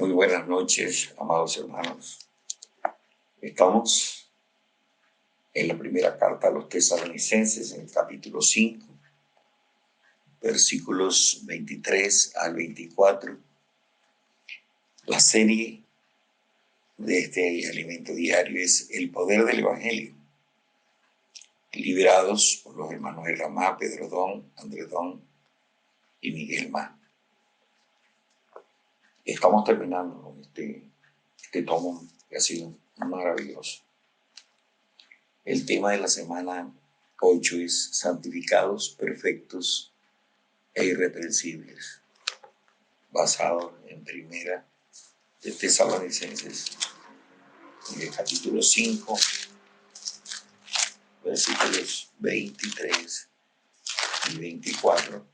Muy buenas noches, amados hermanos. Estamos en la primera carta a los Tesalonicenses, en el capítulo 5, versículos 23 al 24. La serie de este alimento diario es El poder del Evangelio, liderados por los hermanos Elamá, Pedro Don, André Don y Miguel Má. Estamos terminando con este tomo que ha sido maravilloso. El tema de la semana 8 es santificados, perfectos e irreprensibles, basado en primera de Tesalonicenses, en el capítulo 5, versículos 23 y 24,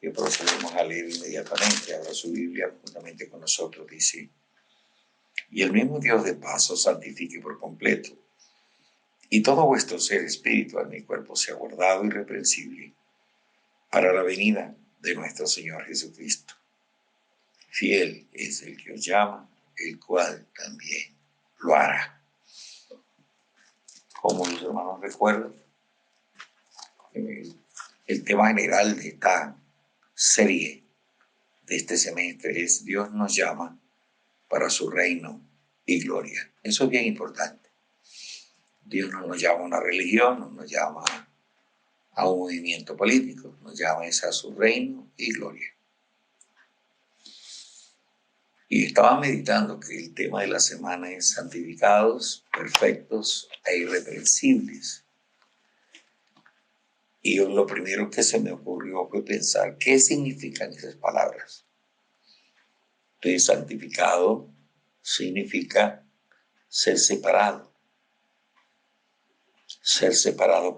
que procedemos a leer inmediatamente. Abra su Biblia juntamente con nosotros. Dice: y el mismo Dios de paz os santifique por completo, y todo vuestro ser espiritual y cuerpo sea guardado irreprensible para la venida de nuestro Señor Jesucristo. Fiel es el que os llama, el cual también lo hará. Como los hermanos recuerdan, el tema general de esta serie, de este semestre, es Dios nos llama para su reino y gloria. Eso es bien importante. Dios no nos llama a una religión, no nos llama a un movimiento político, nos llama a su reino y gloria. Y estaba meditando que el tema de la semana es santificados, perfectos e irreprensibles. Y lo primero que se me ocurrió fue pensar, ¿qué significan esas palabras? Entonces, santificado significa ser separado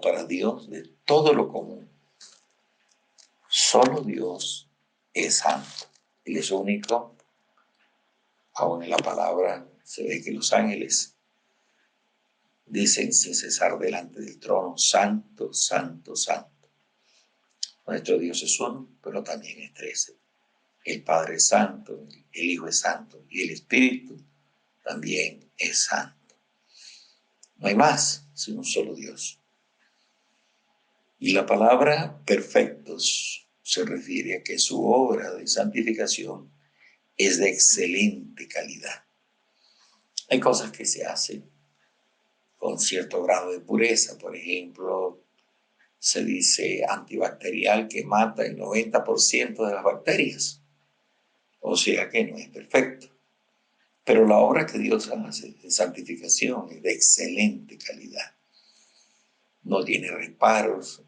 para Dios de todo lo común. Solo Dios es santo. Él es único. Aún en la palabra se ve que los ángeles dicen sin cesar delante del trono: santo, santo, santo. Nuestro Dios es uno, pero también es tres. El Padre es santo, el Hijo es santo y el Espíritu también es santo. No hay más, sino solo Dios. Y la palabra perfectos se refiere a que su obra de santificación es de excelente calidad. Hay cosas que se hacen con cierto grado de pureza. Por ejemplo, se dice antibacterial, que mata el 90% de las bacterias. O sea que no es perfecto. Pero la obra que Dios hace de santificación es de excelente calidad. No tiene reparos,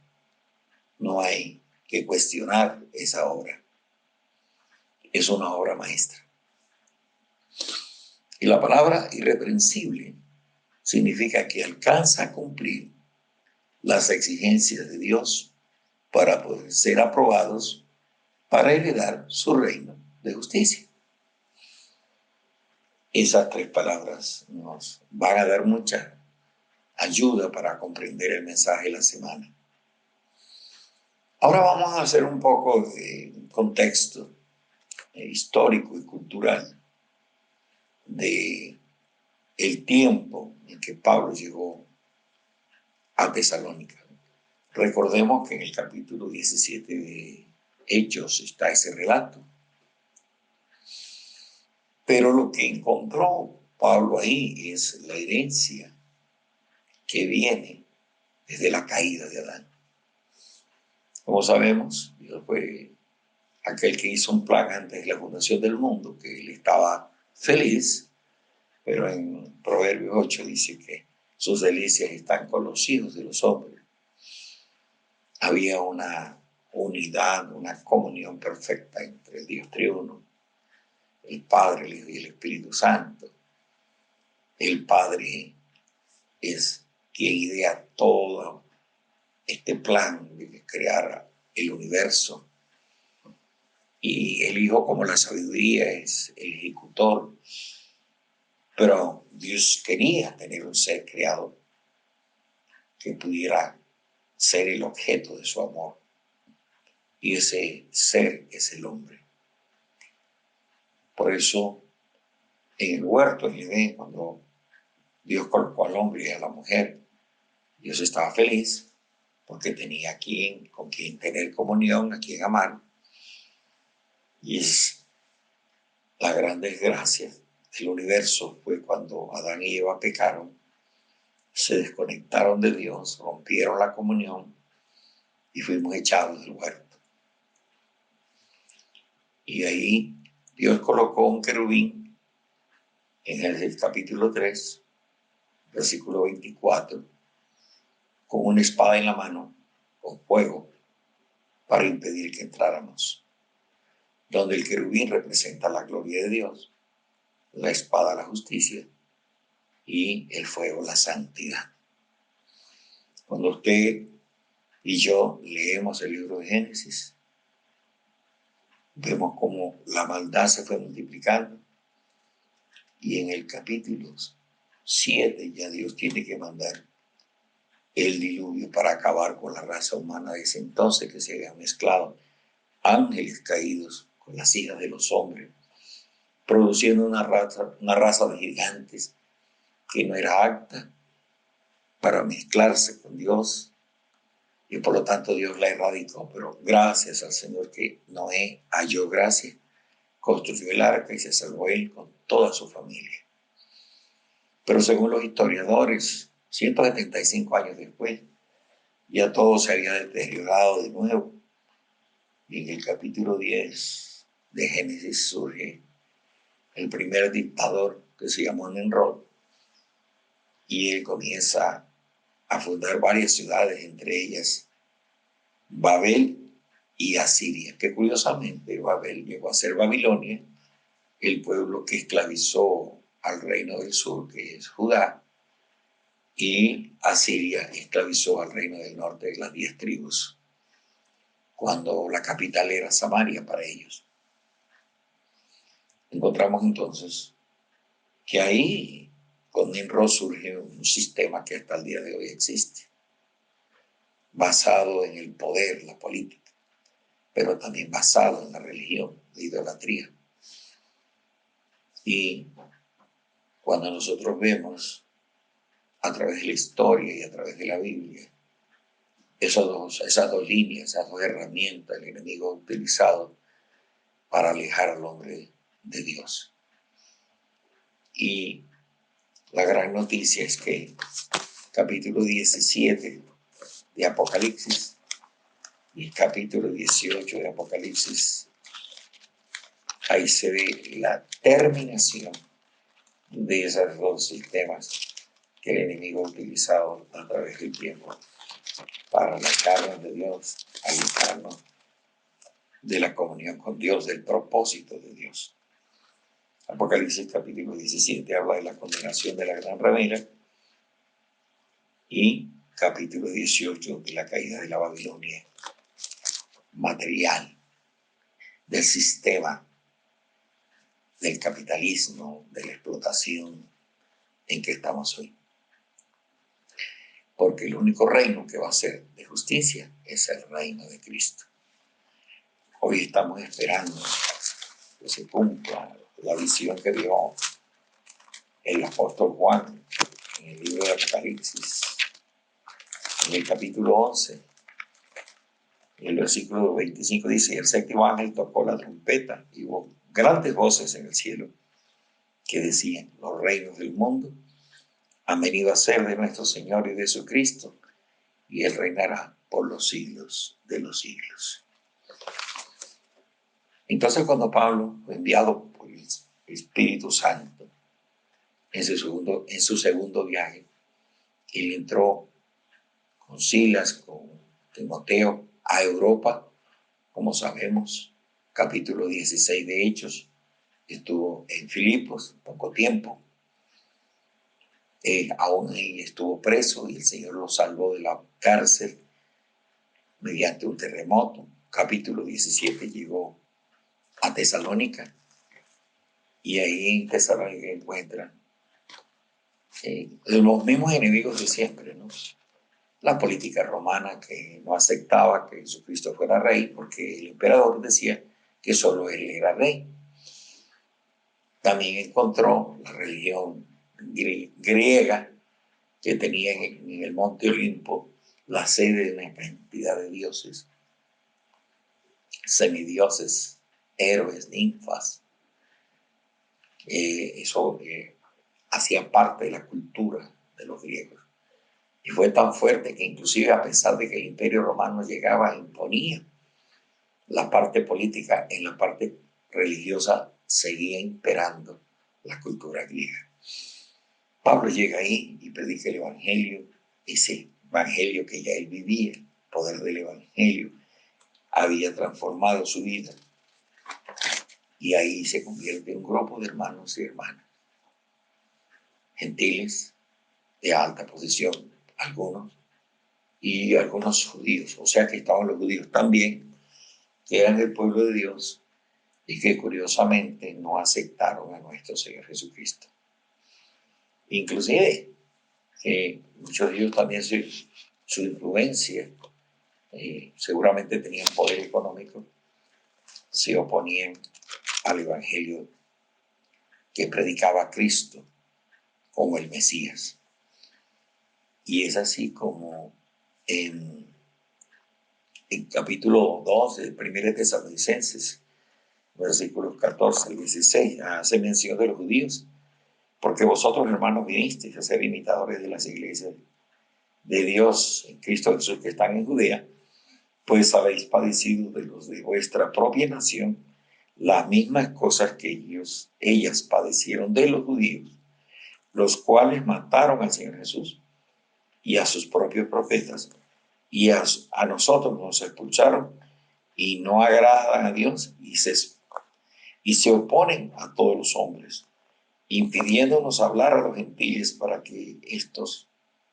no hay que cuestionar esa obra. Es una obra maestra. Y la palabra irreprensible significa que alcanza a cumplir las exigencias de Dios para poder ser aprobados para heredar su reino de justicia. Esas tres palabras nos van a dar mucha ayuda para comprender el mensaje de la semana. Ahora vamos a hacer un poco de contexto histórico y cultural de el tiempo en que Pablo llegó a Tesalónica. Recordemos que en el capítulo 17 de Hechos está ese relato. Pero lo que encontró Pablo ahí es la herencia que viene desde la caída de Adán. Como sabemos, Dios fue aquel que hizo un plan antes de la fundación del mundo, que él estaba feliz, pero en Proverbios 8 dice que sus delicias están con los hijos de los hombres. Había una unidad, una comunión perfecta entre el Dios triuno, el Padre, el Hijo y el Espíritu Santo. El Padre es quien idea todo este plan de crear el universo. Y el Hijo, como la sabiduría, es el ejecutor. Pero Dios quería tener un ser creado que pudiera ser el objeto de su amor. Y ese ser es el hombre. Por eso, en el huerto, en Edén, cuando Dios colocó al hombre y a la mujer, Dios estaba feliz porque tenía con quien tener comunión, a quien amar. Y es la gran desgracia del universo fue cuando Adán y Eva pecaron, se desconectaron de Dios, rompieron la comunión y fuimos echados del huerto. Y ahí Dios colocó un querubín en el capítulo 3, versículo 24, con una espada en la mano, con fuego, para impedir que entráramos. Donde el querubín representa la gloria de Dios, la espada la justicia y el fuego la santidad. Cuando usted y yo leemos el libro de Génesis, vemos cómo la maldad se fue multiplicando y en el capítulo 7 ya Dios tiene que mandar el diluvio para acabar con la raza humana desde entonces, que se habían mezclado ángeles caídos con las hijas de los hombres, produciendo una raza de gigantes que no era apta para mezclarse con Dios, y por lo tanto Dios la erradicó. Pero gracias al Señor que Noé halló gracia, construyó el arca y se salvó él con toda su familia. Pero según los historiadores, 175 años después, ya todo se había deteriorado de nuevo. Y en el capítulo 10 de Génesis surge el primer dictador, que se llamó Nimrod, y él comienza a fundar varias ciudades, entre ellas Babel y Asiria, que curiosamente Babel llegó a ser Babilonia, el pueblo que esclavizó al reino del sur, que es Judá, y Asiria esclavizó al reino del norte de las 10 tribus, cuando la capital era Samaria para ellos. Encontramos entonces que ahí con Nimrod surge un sistema que hasta el día de hoy existe, basado en el poder, la política, pero también basado en la religión, la idolatría. Y cuando nosotros vemos a través de la historia y a través de la Biblia, esas dos líneas, esas dos herramientas el enemigo ha utilizado para alejar al hombre de Dios. Y la gran noticia es que capítulo 17 de Apocalipsis y el capítulo 18 de Apocalipsis, ahí se ve la terminación de esos dos sistemas que el enemigo ha utilizado a través del tiempo para alejarnos de Dios, alejarnos de la comunión con Dios, del propósito de Dios. Apocalipsis capítulo 17 habla de la condenación de la gran ramera y capítulo 18 de la caída de la Babilonia material, del sistema del capitalismo, de la explotación en que estamos hoy. Porque el único reino que va a ser de justicia es el reino de Cristo. Hoy estamos esperando que se cumpla la visión que dio el apóstol Juan en el libro de Apocalipsis, en el capítulo 11, el versículo 25 dice: el séptimo ángel tocó la trompeta y hubo grandes voces en el cielo que decían: los reinos del mundo han venido a ser de nuestro Señor y de su Cristo, y Él reinará por los siglos de los siglos. Entonces, cuando Pablo fue enviado por el Espíritu Santo en su segundo viaje, él entró con Silas, con Timoteo, a Europa, como sabemos, capítulo 16 de Hechos, estuvo en Filipos poco tiempo. Aún ahí estuvo preso y el Señor lo salvó de la cárcel mediante un terremoto. Capítulo 17 llegó a Tesalónica y ahí en Tesalónica encuentran los mismos enemigos de siempre, ¿no? La política romana, que no aceptaba que Jesucristo fuera rey porque el emperador decía que solo él era rey. también encontró la religión griega que tenía en el monte Olimpo la sede de una cantidad de dioses, semidioses, héroes, ninfas. Eso hacía parte de la cultura de los griegos. Y fue tan fuerte que inclusive a pesar de que el Imperio Romano llegaba e imponía la parte política, en la parte religiosa seguía imperando la cultura griega. Pablo llega ahí y predica el Evangelio, ese Evangelio que ya él vivía, el poder del Evangelio había transformado su vida. Y ahí se convierte en un grupo de hermanos y hermanas, gentiles de alta posición, algunos, y algunos judíos. O sea que estaban los judíos también, que eran el pueblo de Dios y que curiosamente no aceptaron a nuestro Señor Jesucristo. Inclusive, muchos de ellos también su influencia, seguramente tenían poder económico, se oponían al Evangelio que predicaba Cristo como el Mesías. Y es así como en capítulo 2 de 1 Tesalonicenses, versículos 14 al 16, hace mención de los judíos, porque vosotros, hermanos, vinisteis a ser imitadores de las iglesias de Dios en Cristo Jesús que están en Judea, pues habéis padecido de los de vuestra propia nación las mismas cosas que ellas padecieron de los judíos, los cuales mataron al Señor Jesús y a sus propios profetas, y a nosotros nos expulsaron y no agradan a Dios y se oponen a todos los hombres, impidiéndonos hablar a los gentiles para que éstos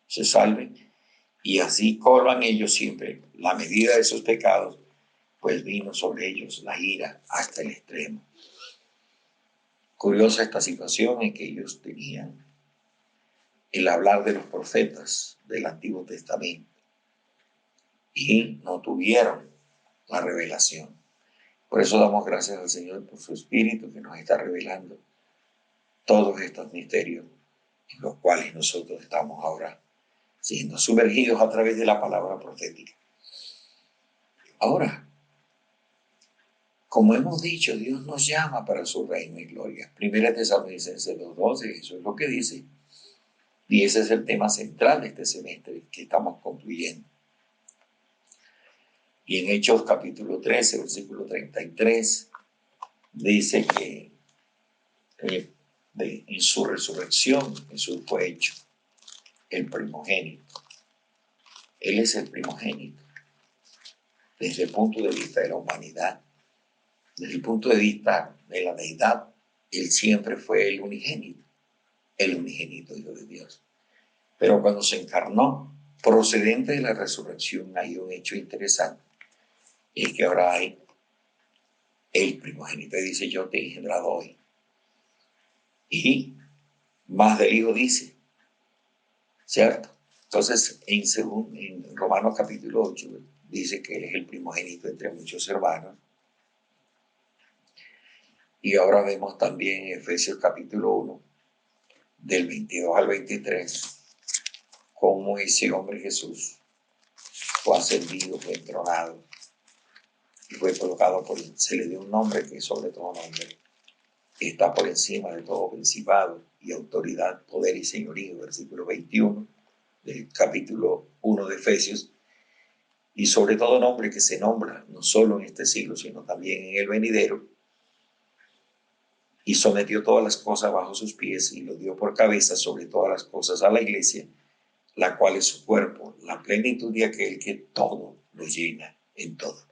se salven, y así colman ellos siempre la medida de sus pecados, pues vino sobre ellos la ira hasta el extremo. Curiosa esta situación en que ellos tenían el hablar de los profetas del Antiguo Testamento y no tuvieron la revelación. Por eso damos gracias al Señor por su Espíritu que nos está revelando todos estos misterios en los cuales nosotros estamos ahora siendo sumergidos a través de la palabra profética. Ahora, como hemos dicho, Dios nos llama para su reino y gloria. 1 Tesalonicenses 2:12, eso es lo que dice. Y ese es el tema central de este semestre que estamos concluyendo. Y en Hechos capítulo 13, versículo 33, dice que en su resurrección Jesús fue hecho el primogénito. Él es el primogénito desde el punto de vista de la humanidad. Desde el punto de vista de la deidad, Él siempre fue el unigénito Hijo de Dios. Pero cuando se encarnó, procedente de la resurrección, hay un hecho interesante, es que ahora hay el primogénito. Y dice, yo te he engendrado hoy. Y más del Hijo dice, ¿cierto? Entonces, en Romanos capítulo 8, dice que Él es el primogénito entre muchos hermanos. Y ahora vemos también en Efesios capítulo 1, del 22 al 23, cómo ese hombre Jesús fue ascendido, fue entronado y fue colocado se le dio un nombre que es sobre todo nombre, está por encima de todo principado y autoridad, poder y señorío, versículo 21 del capítulo 1 de Efesios, y sobre todo nombre que se nombra no solo en este siglo, sino también en el venidero, y sometió todas las cosas bajo sus pies y lo dio por cabeza sobre todas las cosas a la iglesia, la cual es su cuerpo, la plenitud de aquel que todo lo llena en todo.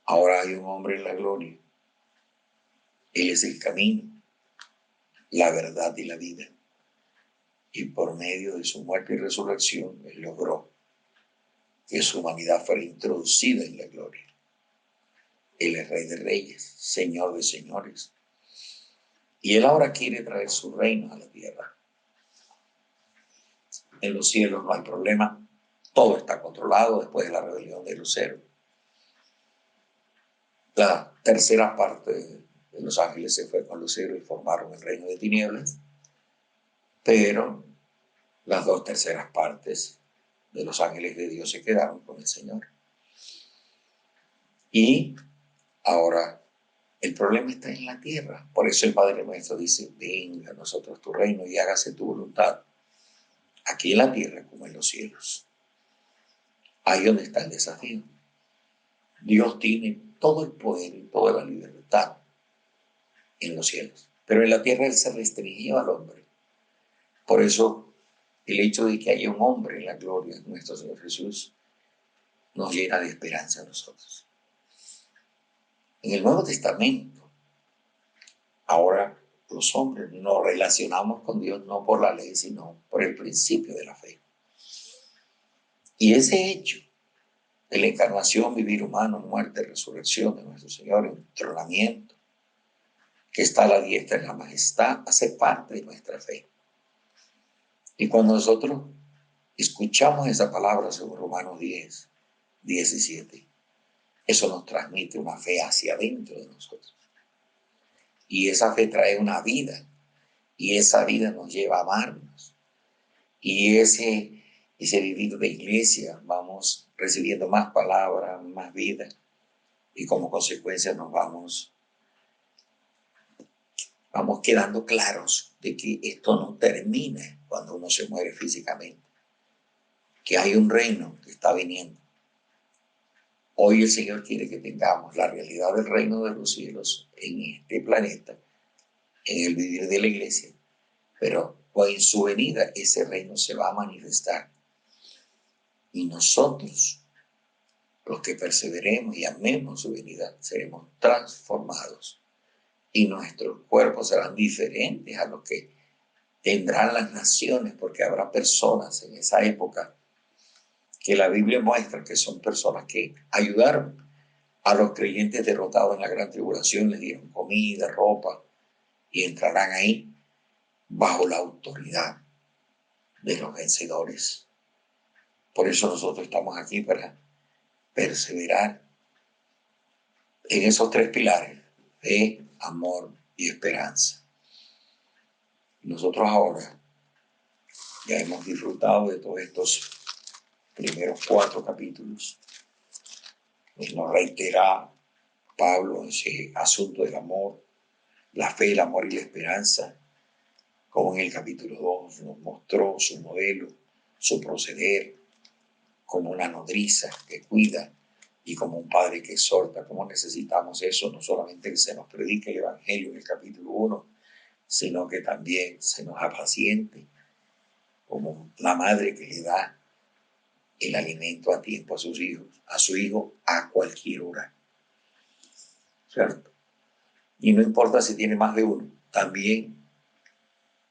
Ahora hay un hombre en la gloria. Él es el camino, la verdad y la vida. Y por medio de su muerte y resurrección, Él logró que su humanidad fuera introducida en la gloria. Él es Rey de Reyes, Señor de Señores. Y Él ahora quiere traer su reino a la tierra. En los cielos no hay problema. Todo está controlado después de la rebelión de Lucero. La tercera parte Los ángeles se fue con lucero y formaron el reino de tinieblas, pero las 2/3 partes de los ángeles de Dios se quedaron con el Señor. Y ahora el problema está en la tierra. Por eso el Padre nuestro dice: venga a nosotros tu reino y hágase tu voluntad, aquí en la tierra como en los cielos. Ahí donde está el desafío. Dios tiene todo el poder y toda la libertad en los cielos, pero en la tierra Él se restringió al hombre. Por eso el hecho de que haya un hombre en la gloria, nuestro Señor Jesús, nos llena de esperanza a nosotros. En el Nuevo Testamento, ahora los hombres nos relacionamos con Dios no por la ley, sino por el principio de la fe. Y ese hecho de la encarnación, vivir humano, muerte, resurrección de nuestro Señor, entronamiento, que está a la diestra en la majestad, hace parte de nuestra fe. Y cuando nosotros escuchamos esa palabra según Romanos 10:17, eso nos transmite una fe hacia adentro de nosotros. Y esa fe trae una vida, y esa vida nos lleva a amarnos. Y ese vivir de iglesia, vamos recibiendo más palabras, más vida, y como consecuencia nos vamos quedando claros de que esto no termina cuando uno se muere físicamente, que hay un reino que está viniendo. Hoy el Señor quiere que tengamos la realidad del reino de los cielos en este planeta, en el vivir de la iglesia, pero en su venida ese reino se va a manifestar. Y nosotros, los que perseveremos y amemos su venida, seremos transformados y nuestros cuerpos serán diferentes a los que tendrán las naciones, porque habrá personas en esa época que la Biblia muestra que son personas que ayudaron a los creyentes derrotados en la gran tribulación, les dieron comida, ropa, y entrarán ahí bajo la autoridad de los vencedores. Por eso nosotros estamos aquí, para perseverar en esos 3 pilares: fe, amor y esperanza. Nosotros ahora ya hemos disfrutado de todos estos primeros 4 capítulos. Y nos reitera Pablo ese asunto del amor, la fe, el amor y la esperanza, como en el capítulo 2 nos mostró su modelo, su proceder, como una nodriza que cuida y como un padre que exhorta. Cómo necesitamos eso, no solamente que se nos predique el Evangelio en el capítulo 1, sino que también se nos apaciente, como la madre que le da el alimento a tiempo a sus hijos, a su hijo a cualquier hora. ¿Cierto? Y no importa si tiene más de uno, también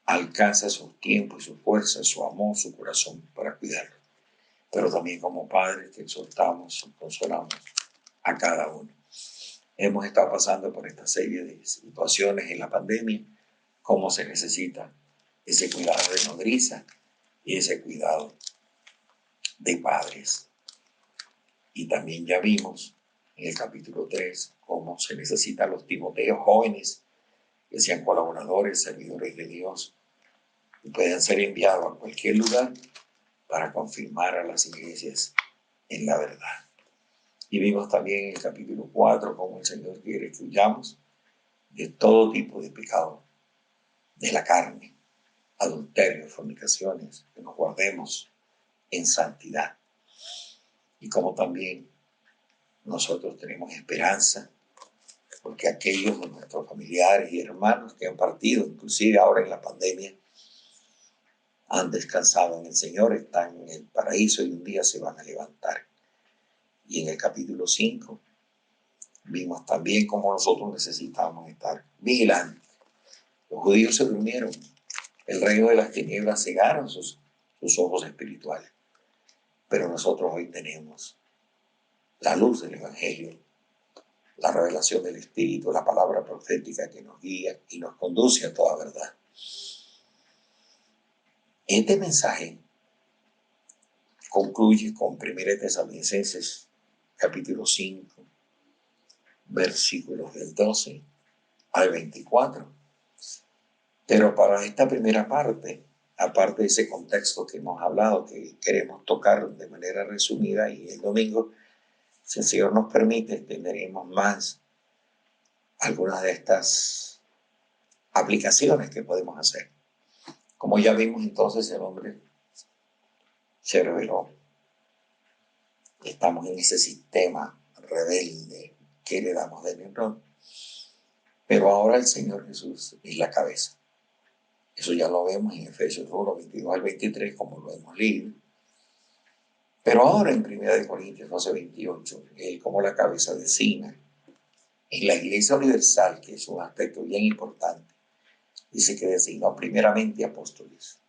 alcanza sus tiempos, su fuerza, su amor, su corazón para cuidarlo. Pero también como padres te exhortamos y consolamos a cada uno. Hemos estado pasando por esta serie de situaciones en la pandemia, cómo se necesita ese cuidado de nodriza y ese cuidado de padres. Y también ya vimos en el capítulo 3 cómo se necesitan los Timoteos jóvenes que sean colaboradores, servidores de Dios, y puedan ser enviados a cualquier lugar para confirmar a las iglesias en la verdad. Y vimos también en el capítulo 4 cómo el Señor quiere que huyamos de todo tipo de pecado, de la carne, adulterio, fornicaciones, que nos guardemos en santidad. Y como también nosotros tenemos esperanza, porque aquellos de nuestros familiares y hermanos que han partido, inclusive ahora en la pandemia, han descansado en el Señor, están en el paraíso y un día se van a levantar. Y en el capítulo 5 vimos también cómo nosotros necesitamos estar vigilantes. Los judíos se durmieron, el reino de las tinieblas cegaron sus ojos espirituales, pero nosotros hoy tenemos la luz del Evangelio, la revelación del Espíritu, la palabra profética que nos guía y nos conduce a toda verdad. Este mensaje concluye con 1 Tesalonicenses capítulo 5, versículos del 12 al 24. Pero para esta primera parte, aparte de ese contexto que hemos hablado, que queremos tocar de manera resumida, y el domingo, si el Señor nos permite, tendremos más algunas de estas aplicaciones que podemos hacer. Como ya vimos, entonces el hombre se reveló. Estamos en ese sistema rebelde que heredamos de Nimrod. Pero ahora el Señor Jesús es la cabeza. Eso ya lo vemos en Efesios 1, 22 al 23, como lo hemos leído. Pero ahora en 1 Corintios 12, 28, Él como la cabeza designa en la Iglesia Universal, que es un aspecto bien importante, dice que designó primeramente apóstoles.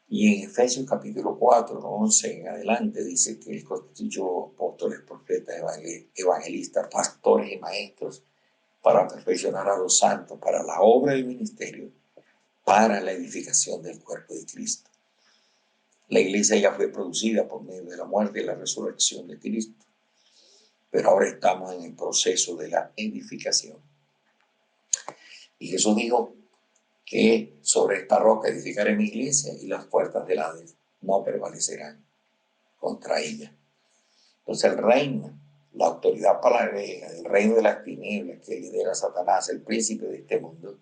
Y en Efesios capítulo 4, 11 en adelante, dice que Él constituyó apóstoles, profetas, evangelistas, pastores y maestros para perfeccionar a los santos, para la obra del ministerio, para la edificación del cuerpo de Cristo. La iglesia ya fue producida por medio de la muerte y la resurrección de Cristo, pero ahora estamos en el proceso de la edificación. Y Jesús dijo que sobre esta roca edificaré mi iglesia y las puertas del Hades no prevalecerán contra ella. Entonces el reino, la autoridad palabreja, el reino de las tinieblas que lidera Satanás, el príncipe de este mundo,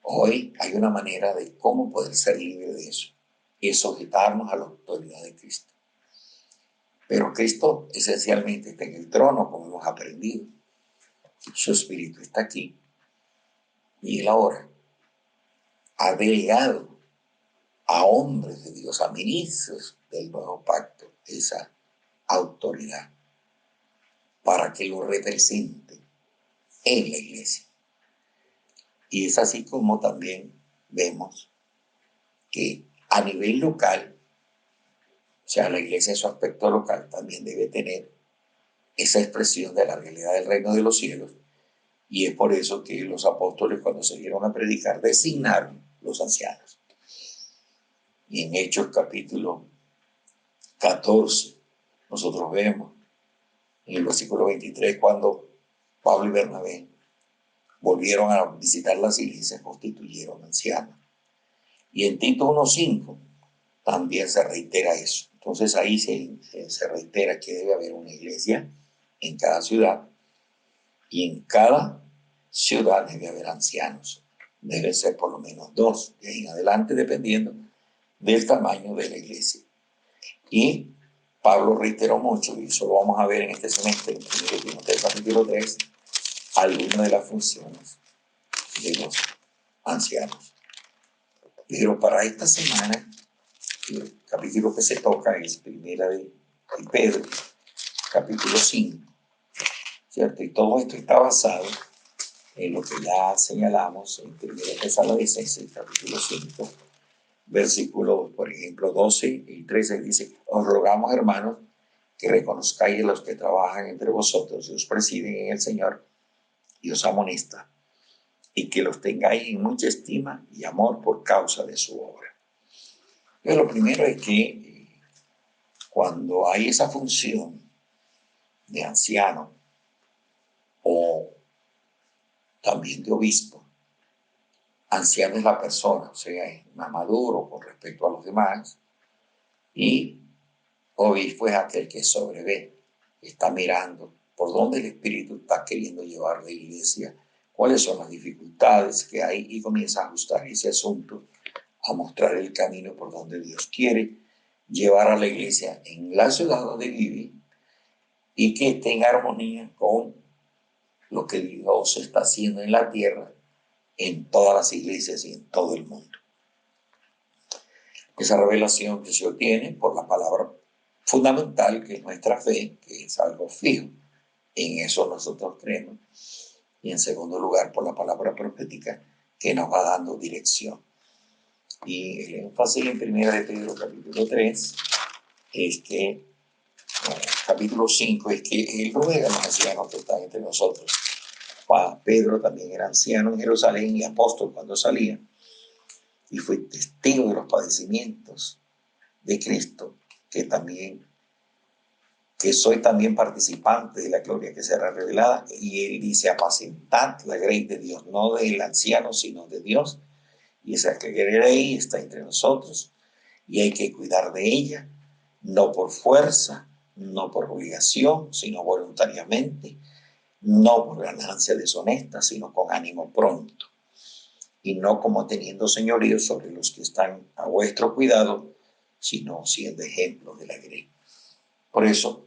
hoy hay una manera de cómo poder ser libre de eso, y es sujetarnos a la autoridad de Cristo. Pero Cristo esencialmente está en el trono, como hemos aprendido. Su espíritu está aquí. Y Él ahora ha delegado a hombres de Dios, a ministros del nuevo pacto, esa autoridad para que lo representen en la iglesia. Y es así como también vemos que a nivel local, o sea, la iglesia en su aspecto local también debe tener esa expresión de la realidad del reino de los cielos. Y es por eso que los apóstoles, cuando se dieron a predicar, designaron los ancianos. Y en Hechos capítulo 14, nosotros vemos en el versículo 23, cuando Pablo y Bernabé volvieron a visitar las iglesias, constituyeron ancianos. Y en Tito 1:5 también se reitera eso. Entonces ahí se reitera que debe haber una iglesia en cada ciudad, y en cada ciudad debe haber ancianos. Deben ser por lo menos 2, de ahí en adelante, dependiendo del tamaño de la iglesia. Y Pablo reiteró mucho, y eso lo vamos a ver en este semestre, en 1 Timoteo capítulo 3, algunas de las funciones de los ancianos. Pero para esta semana, el capítulo que se toca es primera de Pedro, capítulo 5, ¿cierto? Y todo esto está basado en lo que ya señalamos en 1 Tesalonicenses, capítulo 5, versículos, por ejemplo, 12 y 13, dice: os rogamos, hermanos, que reconozcáis a los que trabajan entre vosotros y os presiden en el Señor y os amonestan, y que los tengáis en mucha estima y amor por causa de su obra. Pero lo primero es que cuando hay esa función de anciano o también de obispo, anciano es la persona, o sea, es más maduro con respecto a los demás, y obispo es aquel que sobrevé, está mirando por dónde el Espíritu está queriendo llevar la iglesia, cuáles son las dificultades que hay, y comienza a ajustar ese asunto, a mostrar el camino por donde Dios quiere llevar a la iglesia en la ciudad donde vive, y que esté en armonía con lo que Dios está haciendo en la tierra, en todas las iglesias y en todo el mundo. Esa revelación que se obtiene por la palabra fundamental, que es nuestra fe, que es algo fijo. En eso nosotros creemos. Y en segundo lugar, por la palabra profética, que nos va dando dirección. Y el énfasis en 1 Pedro capítulo 3 es que, capítulo 5, es que Él ruega a los ancianos que están entre nosotros. Pedro también era anciano en Jerusalén y apóstol cuando salía, y fue testigo de los padecimientos de Cristo, que también que soy también participante de la gloria que será revelada. Y él dice, apacentad la grey de Dios, no del anciano, sino de Dios. Y esa grey está entre nosotros y hay que cuidar de ella, no por fuerza, no por obligación, sino voluntariamente, no por ganancia deshonesta, sino con ánimo pronto, y no como teniendo señorío sobre los que están a vuestro cuidado, sino siendo ejemplo de la grey. Por eso,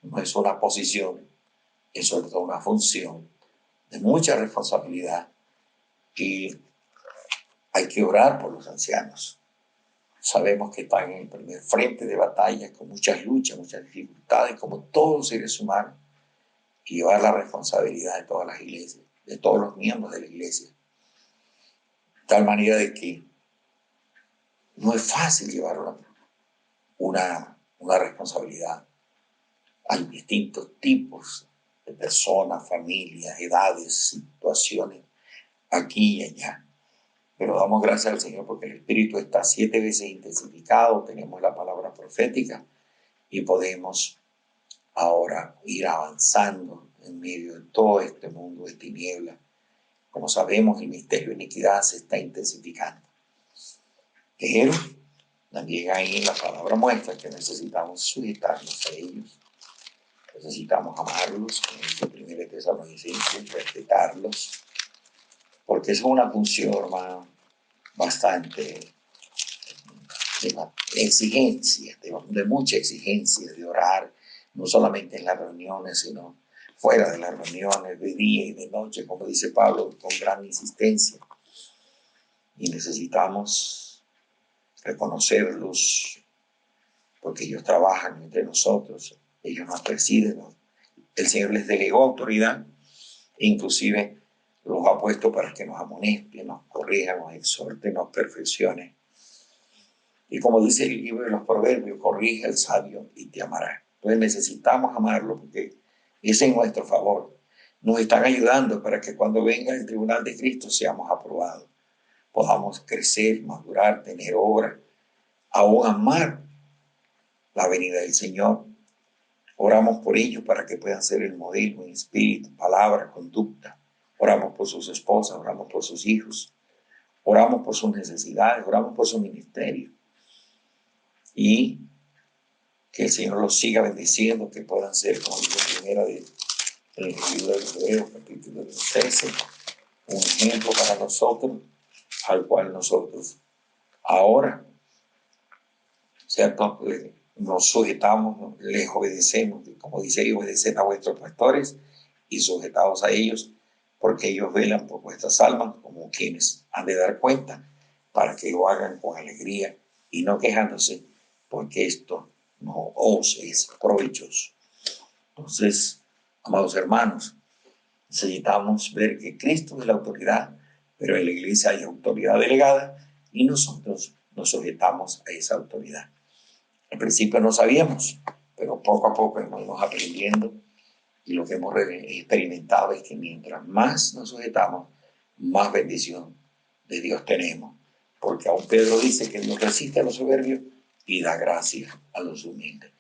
no es una posición, es sobre todo una función de mucha responsabilidad, y hay que orar por los ancianos. Sabemos que están en el primer frente de batalla, con muchas luchas, muchas dificultades, como todos los seres humanos, y llevar la responsabilidad de todas las iglesias, de todos los miembros de la iglesia. De tal manera de que no es fácil llevar una responsabilidad. Hay distintos tipos de personas, familias, edades, situaciones, aquí y allá. Pero damos gracias al Señor porque el Espíritu está 7 veces intensificado, tenemos la palabra profética y podemos ahora ir avanzando en medio de todo este mundo de tinieblas. Como sabemos, el misterio de iniquidad se está intensificando. Pero también ahí la palabra muestra que necesitamos sujetarnos a ellos, necesitamos amarlos, como dice 1 Tesalonicenses, respetarlos, porque es una función, hermano, bastante de exigencia, de mucha exigencia, de orar, no solamente en las reuniones, sino fuera de las reuniones, de día y de noche, como dice Pablo, con gran insistencia. Y necesitamos reconocerlos, porque ellos trabajan entre nosotros, ellos nos presiden, ¿no? El Señor les delegó autoridad, e inclusive los ha puesto para que nos amoneste, nos corrija, nos exhorte, nos perfeccione. Y como dice el libro de los Proverbios, corrige al sabio y te amará. Entonces necesitamos amarlo porque es en nuestro favor. Nos están ayudando para que cuando venga el tribunal de Cristo seamos aprobados, podamos crecer, madurar, tener obra, aún amar la venida del Señor. Oramos por ellos para que puedan ser el modelo en espíritu, palabra, conducta. Oramos por sus esposas, oramos por sus hijos, oramos por sus necesidades, oramos por su ministerio. Y que el Señor los siga bendiciendo, que puedan ser, como dice primera del libro de los Hebreos, capítulo 13, un ejemplo para nosotros, al cual nosotros ahora, ¿cierto?, nos sujetamos, les obedecemos, como dice ahí, obedeced a vuestros pastores y sujetados a ellos, porque ellos velan por vuestras almas como quienes han de dar cuenta, para que lo hagan con alegría y no quejándose, porque esto no os es provechoso. Entonces, amados hermanos, necesitamos ver que Cristo es la autoridad, pero en la iglesia hay autoridad delegada y nosotros nos sujetamos a esa autoridad. Al principio no sabíamos, pero poco a poco hemos ido aprendiendo, y lo que hemos experimentado es que mientras más nos sujetamos, más bendición de Dios tenemos. Porque aún Pedro dice que Dios resiste a los soberbios y da gracia a los humildes.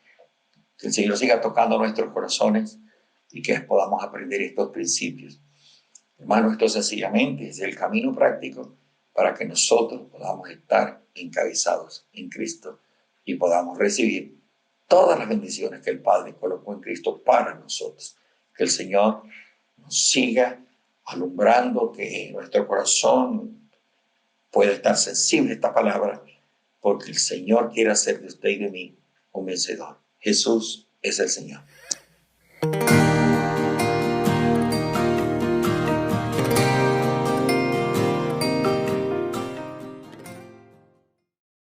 Que el Señor siga tocando nuestros corazones y que podamos aprender estos principios. Hermano, esto sencillamente es el camino práctico para que nosotros podamos estar encabezados en Cristo y podamos recibir todas las bendiciones que el Padre colocó en Cristo para nosotros. Que el Señor nos siga alumbrando, que nuestro corazón pueda estar sensible a esta palabra, porque el Señor quiere hacer de usted y de mí un vencedor. Jesús es el Señor.